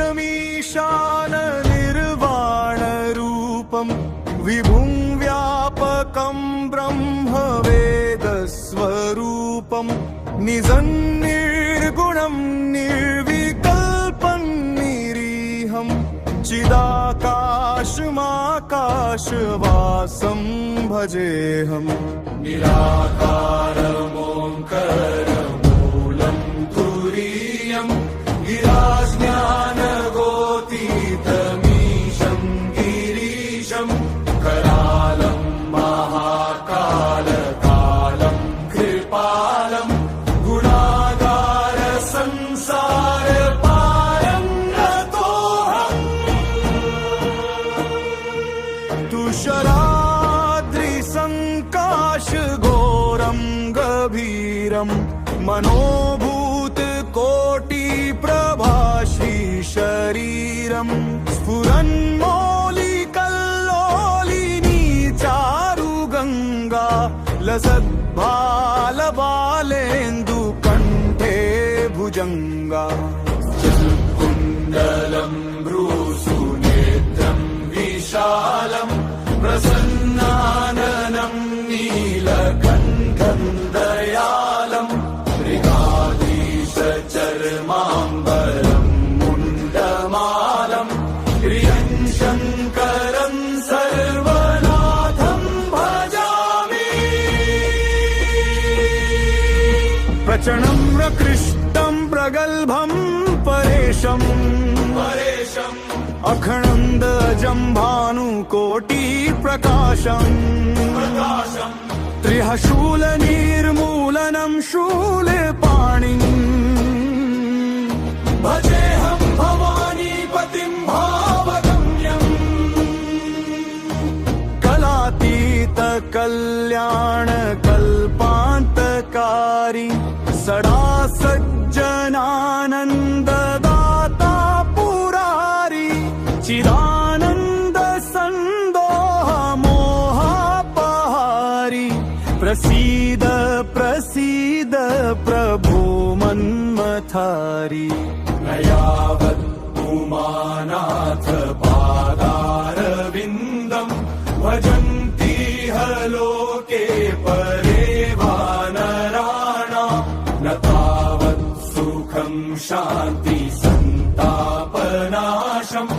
नमामीशमीशान निर्वाणरूपं विभुं व्यापकं ब्रह्मवेदस्वरूपं निजं निर्गुणं निर्विकल्पं निरीहं चिदाकाशमाकाशवासं भजेऽहं निराकारमोङ्कारमूलं तुरीयं गिराज्ञानगोतीतमीशं गिरीशं करालं महाकालकालं कृपालं गुणागार संसार पारं नतोऽहम् तुषाराद्रिसङ्काशघोरं गभीरं मनोभूतकोटिप्रभाश्री शरीरं स्फुरन्मौलिकल्लोलिनी चारुगङ्गा लसद्भालबालेन्दुकण्ठे भुजङ्गा कुण्डलं भ्रूसुनेत्रं विशालं प्रसन्नाननं नीलकण्ठं दयालं मृगाधीशचर्माम्बरं मुण्डमालं प्रियं शङ्करं सर्वनाथं भजामि प्रचण्डं प्रकृष्टं प्रगल्भं परेशम् अखण्डजं भानुकोटिप्रकाशम् त्रिहशूलनिर्मूलनं शूलपाणिं भजेऽहं भवानीपतिं भावगम्यम् कलातीतकल्याणकल्पान्तकारी सदा सज्जनानन्ददाता पुरारी चिदानन्द सन्दोह मोहापहारी प्रसीद प्रसीद प्रभो मन्मथारी न यावत् उमानाथ पादारविन्दं भजन्तीह लोके परे वानराणां न तावत् सुखं शान्ति सन्तापनाशम्